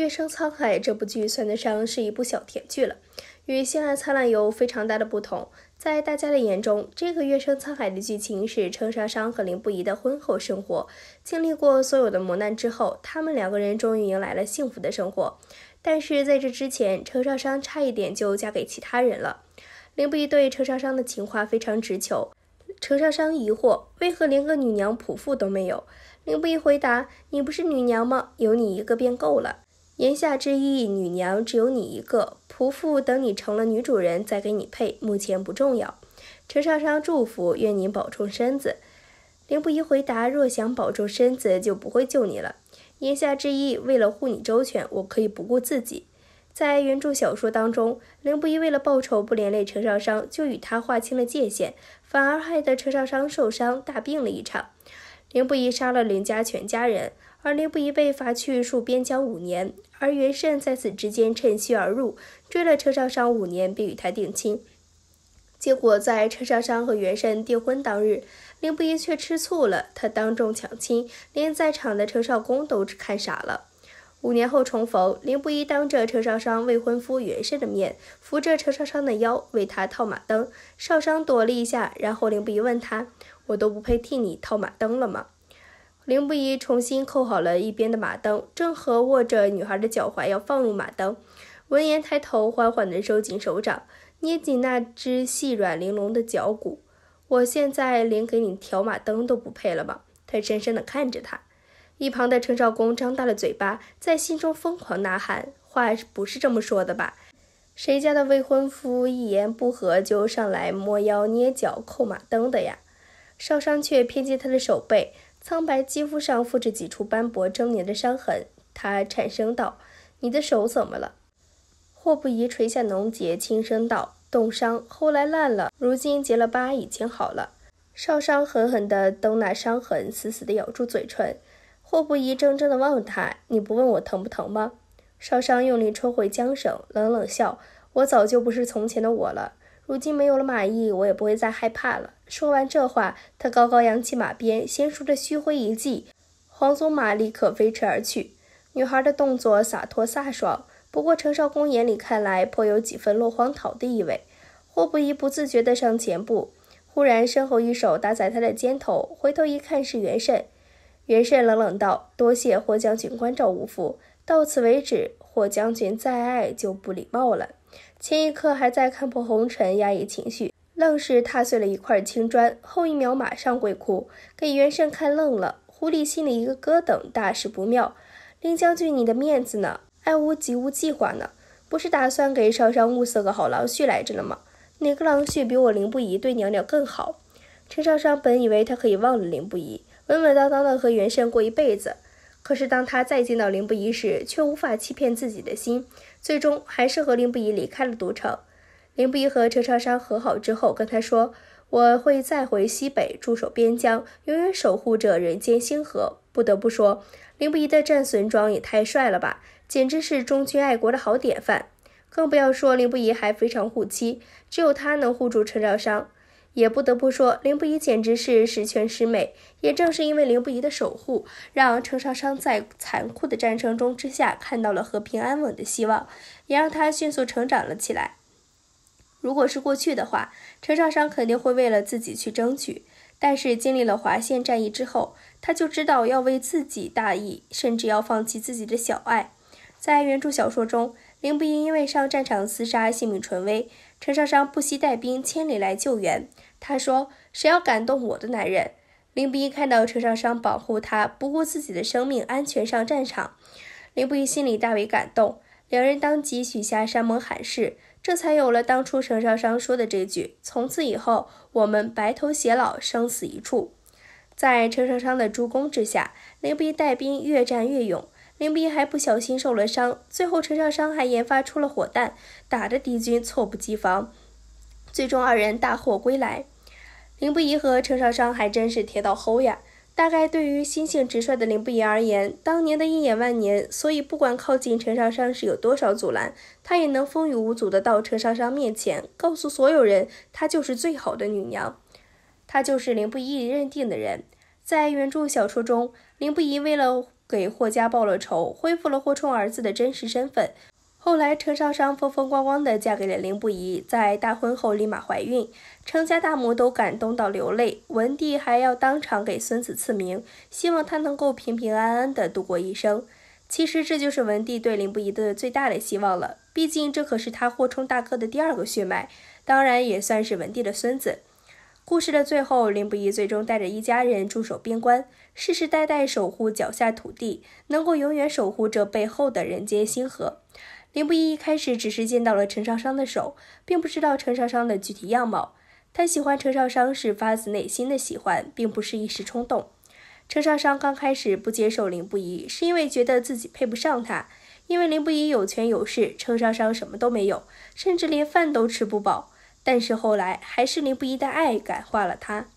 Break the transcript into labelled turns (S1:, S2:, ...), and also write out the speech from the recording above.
S1: 月升沧海》这部剧算得上是一部小甜剧了，与《星汉灿烂》有非常大的不同。在大家的眼中，这个《月升沧海》的剧情是程少商和林不疑的婚后生活。经历过所有的磨难之后，他们两个人终于迎来了幸福的生活。但是在这之前，程少商差一点就嫁给其他人了。林不疑对程少商的情话非常直球。程少商疑惑，为何连个女娘仆妇都没有？林不疑回答，你不是女娘吗？有你一个便够了。言下之意，女娘只有你一个，仆妇等你成了女主人再给你配，目前不重要。程少商祝福，愿您保重身子。林不疑回答，若想保重身子，就不会救你了。言下之意，为了护你周全，我可以不顾自己。在原著小说当中，林不疑为了报仇不连累程少商，就与他划清了界限，反而害得程少商受伤大病了一场。林不疑杀了林家全家人，而林不疑被罚去戍边疆5年，而袁慎在此之间趁虚而入，追了程少商5年，并与他定亲。结果在程少商和袁慎订婚当日，林不疑却吃醋了，他当众抢亲，连在场的程少公都看傻了。5年后重逢，林不疑当着程少商未婚夫袁慎的面，扶着程少商的腰为他套马灯。少商躲了一下，然后林不疑问他，我都不配替你套马灯了吗？林不疑重新扣好了一边的马灯，正合握着女孩的脚踝要放入马灯。闻言抬头，缓缓地收紧手掌，捏紧那只细软玲珑的脚骨。我现在连给你调马灯都不配了吗？他深深地看着他。一旁的程少公张大了嘴巴，在心中疯狂呐喊，话不是这么说的吧？谁家的未婚夫一言不合就上来摸腰捏脚扣马灯的呀？少商却偏见他的手背，苍白肌肤上附着几处斑驳狰狞的伤痕。他颤声道，你的手怎么了？霍不疑垂下浓睫，轻声道，冻伤，后来烂了，如今结了疤，已经好了。少商狠狠地蹬那伤痕，死死地咬住嘴唇。霍不疑怔怔地望他，你不问我疼不疼吗？少商用力抽回缰绳，冷冷笑，我早就不是从前的我了，如今没有了马意，我也不会再害怕了。说完这话，他高高扬起马鞭，娴熟的虚挥一记，黄鬃马立刻飞驰而去。女孩的动作洒脱飒爽，不过程少公眼里看来颇有几分落荒逃的意味。霍不疑不自觉地上前步，忽然身后一手搭在他的肩头，回头一看是袁慎。袁慎冷冷道，多谢霍将军关照无负，到此为止，霍将军再爱就不礼貌了。前一刻还在看破红尘压抑情绪，愣是踏碎了一块青砖，后一秒马上跪哭，给袁慎看愣了。狐狸心里一个咯噔，大事不妙。林将军，你的面子呢？爱屋及乌计划呢？不是打算给少商物色个好郎婿来着了吗？哪个郎婿比我林不疑对娘娘更好？程少商本以为他可以忘了林不疑，稳稳当当的和袁慎过一辈子，可是当他再见到林不疑时，却无法欺骗自己的心，最终还是和林不疑离开了赌城。林不疑和程少商和好之后跟他说，我会再回西北驻守边疆，永远守护着人间星河。不得不说，林不疑的战损装也太帅了吧，简直是忠君爱国的好典范。更不要说林不疑还非常护妻，只有他能护住程少商。也不得不说，林不疑简直是十全十美。也正是因为林不疑的守护，让程少商在残酷的战争中之下看到了和平安稳的希望，也让他迅速成长了起来。如果是过去的话，程少商肯定会为了自己去争取，但是经历了华县战役之后，他就知道要为自己大义，甚至要放弃自己的小爱。在原著小说中，林不疑因为上战场厮杀性命垂危，程少商不惜带兵千里来救援。他说，谁要感动我的男人？林不疑看到程少商保护他，不顾自己的生命安全上战场，林不疑心里大为感动，两人当即许下山盟海誓，这才有了当初程少商说的这句，从此以后我们白头偕老，生死一处。在程少商的助攻之下，林不疑带兵越战越勇，林不疑还不小心受了伤，最后程少商还研发出了火弹，打得敌军猝不及防，最终二人大获归来。林不疑和程少商还真是铁到齁呀，大概对于心性直率的林不疑而言，当年的一眼万年，所以不管靠近程少商是有多少阻拦，他也能风雨无阻地到程少商面前，告诉所有人她就是最好的女娘，她就是林不疑认定的人。在原著小说中，林不疑为了给霍家报了仇，恢复了霍冲儿子的真实身份。后来程少商风风光光地嫁给了凌不疑，在大婚后立马怀孕，程家大母都感动到流泪，文帝还要当场给孙子赐名，希望他能够平平安安地度过一生。其实这就是文帝对凌不疑的最大的希望了，毕竟这可是他霍冲大哥的第二个血脉，当然也算是文帝的孙子。故事的最后，凌不疑最终带着一家人驻守边关，世世代代守护脚下土地，能够永远守护这背后的人间星河。凌不疑一开始只是见到了程少商的手，并不知道程少商的具体样貌。他喜欢程少商是发自内心的喜欢，并不是一时冲动。程少商刚开始不接受凌不疑，是因为觉得自己配不上他，因为凌不疑有权有势，程少商什么都没有，甚至连饭都吃不饱。但是后来还是凌不疑的爱感化了他。